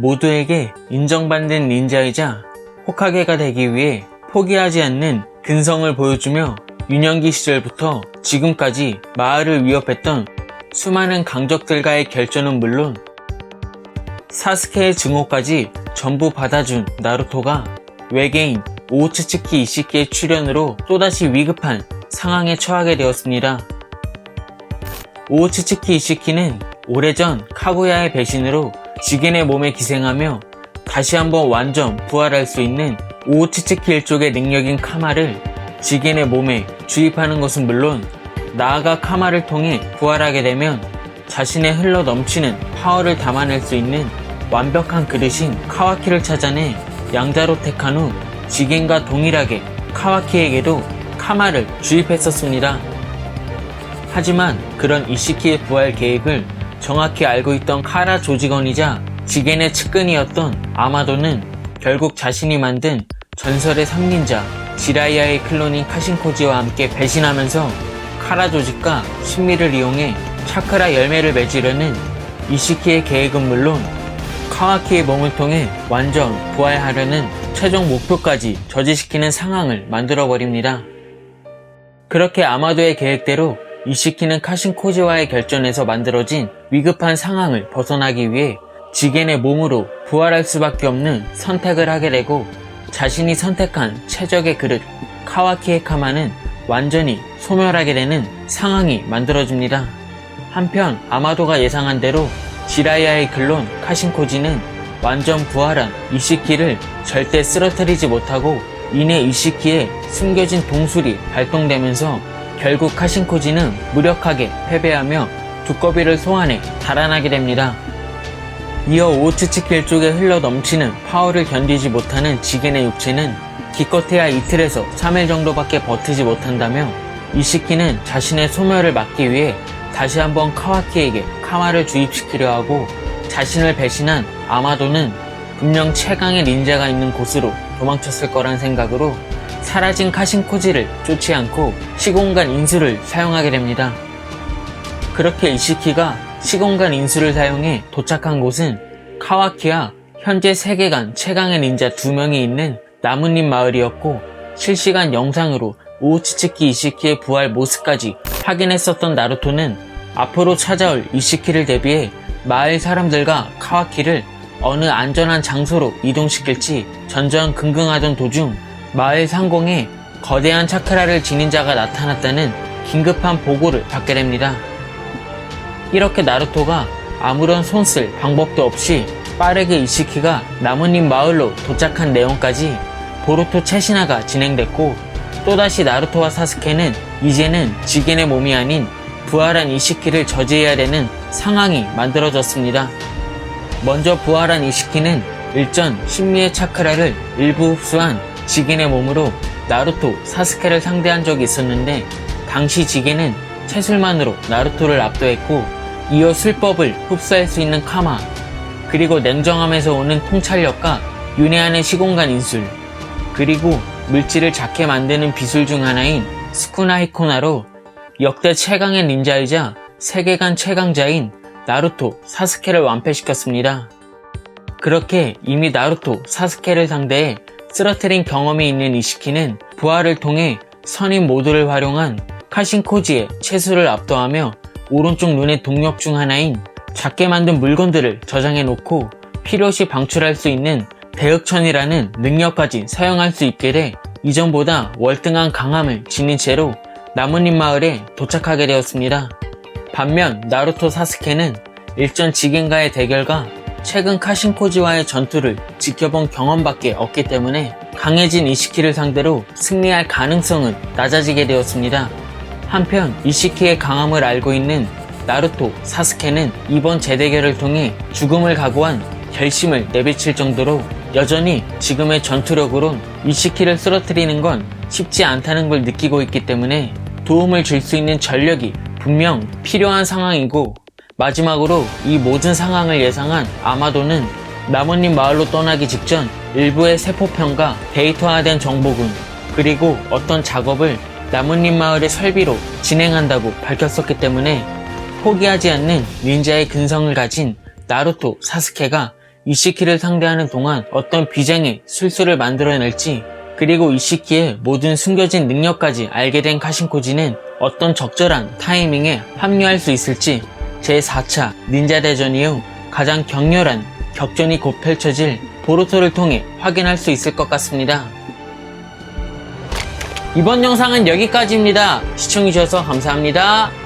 모두에게 인정받는 닌자이자 호카게가 되기 위해 포기하지 않는 근성을 보여주며 유년기 시절부터 지금까지 마을을 위협했던 수많은 강적들과의 결전은 물론 사스케의 증오까지 전부 받아준 나루토가 외계인 오우츠츠키 이시키의 출현으로 또다시 위급한 상황에 처하게 되었습니다. 오우츠츠키 이시키는 오래전 카구야의 배신으로 지겐의 몸에 기생하며 다시 한번 완전 부활할 수 있는 오우츠츠키 일족의 능력인 카마를 지겐의 몸에 주입하는 것은 물론 나아가 카마를 통해 부활하게 되면 자신의 흘러 넘치는 파워를 담아낼 수 있는 완벽한 그릇인 카와키를 찾아내 양자로 택한 후 지겐과 동일하게 카와키에게도 카마를 주입했었습니다. 하지만 그런 이시키의 부활 계획을 정확히 알고 있던 카라 조직원이자 지겐의 측근이었던 아마도는 결국 자신이 만든 전설의 3닌자 지라이아의 클론인 카신코지와 함께 배신하면서 카라 조직과 신미를 이용해 차크라 열매를 맺으려는 이시키의 계획은 물론 카와키의 몸을 통해 완전 부활하려는 최종 목표까지 저지시키는 상황을 만들어버립니다. 그렇게 아마도의 계획대로 이시키는 카신코지와의 결전에서 만들어진 위급한 상황을 벗어나기 위해 지겐의 몸으로 부활할 수밖에 없는 선택을 하게 되고 자신이 선택한 최적의 그릇 카와키의 카마는 완전히 소멸하게 되는 상황이 만들어집니다. 한편 아마도가 예상한 대로 지라이아의 클론 카신코지는 완전 부활한 이시키를 절대 쓰러뜨리지 못하고 이내 이시키의 숨겨진 동술이 발동되면서 결국 카신코지는 무력하게 패배하며 두꺼비를 소환해 달아나게 됩니다. 이어 오우츠츠키 일족에 흘러 넘치는 파워를 견디지 못하는 지겐의 육체는 기껏해야 이틀에서 3일 정도밖에 버티지 못한다며 이시키는 자신의 소멸을 막기 위해 다시 한번 카와키에게 카마를 주입시키려 하고 자신을 배신한 아마도는 분명 최강의 닌자가 있는 곳으로 도망쳤을 거란 생각으로 사라진 카신코지를 쫓지 않고 시공간 인수를 사용하게 됩니다. 그렇게 이시키가 시공간 인수를 사용해 도착한 곳은 카와키와 현재 세계관 최강의 닌자 2명이 있는 나뭇잎 마을이었고 실시간 영상으로 오우츠츠키 이시키의 부활 모습까지 확인했었던 나루토는 앞으로 찾아올 이시키를 대비해 마을 사람들과 카와키를 어느 안전한 장소로 이동시킬지 전전긍긍하던 도중 마을 상공에 거대한 차크라를 지닌 자가 나타났다는 긴급한 보고를 받게 됩니다. 이렇게 나루토가 아무런 손쓸 방법도 없이 빠르게 이시키가 나뭇잎 마을로 도착한 내용까지 보루토 채신화가 진행됐고 또다시 나루토와 사스케는 이제는 지겐의 몸이 아닌 부활한 이시키를 저지해야 되는 상황이 만들어졌습니다. 먼저 부활한 이시키는 일전 신미의 차크라를 일부 흡수한 지겐의 몸으로 나루토, 사스케를 상대한 적이 있었는데 당시 지겐은 체술만으로 나루토를 압도했고 이어 술법을 흡수할 수 있는 카마 그리고 냉정함에서 오는 통찰력과 윤회하는 시공간 인술 그리고 물질을 작게 만드는 비술 중 하나인 스쿠나 히코나로 역대 최강의 닌자이자 세계관 최강자인 나루토, 사스케를 완패시켰습니다. 그렇게 이미 나루토, 사스케를 상대해 쓰러뜨린 경험이 있는 이시키는 부활을 통해 선임 모드를 활용한 카신코지의 체수를 압도하며 오른쪽 눈의 동력 중 하나인 작게 만든 물건들을 저장해 놓고 필요시 방출할 수 있는 대흑천이라는 능력까지 사용할 수 있게 돼 이전보다 월등한 강함을 지닌 채로 나뭇잎 마을에 도착하게 되었습니다. 반면 나루토 사스케는 일전 지겐과의 대결과 최근 카신코지와의 전투를 지켜본 경험밖에 없기 때문에 강해진 이시키를 상대로 승리할 가능성은 낮아지게 되었습니다. 한편 이시키의 강함을 알고 있는 나루토, 사스케는 이번 재대결을 통해 죽음을 각오한 결심을 내비칠 정도로 여전히 지금의 전투력으론 이시키를 쓰러뜨리는 건 쉽지 않다는 걸 느끼고 있기 때문에 도움을 줄 수 있는 전력이 분명 필요한 상황이고 마지막으로 이 모든 상황을 예상한 아마도는 나뭇잎 마을로 떠나기 직전 일부의 세포편과 데이터화된 정보군 그리고 어떤 작업을 나뭇잎 마을의 설비로 진행한다고 밝혔었기 때문에 포기하지 않는 닌자의 근성을 가진 나루토, 사스케가 이시키를 상대하는 동안 어떤 비장의 술수를 만들어낼지, 그리고 이시키의 모든 숨겨진 능력까지 알게 된 카신코지는 어떤 적절한 타이밍에 합류할 수 있을지 제4차 닌자 대전 이후 가장 격렬한 격전이 곧 펼쳐질 보루토를 통해 확인할 수 있을 것 같습니다. 이번 영상은 여기까지입니다. 시청해주셔서 감사합니다.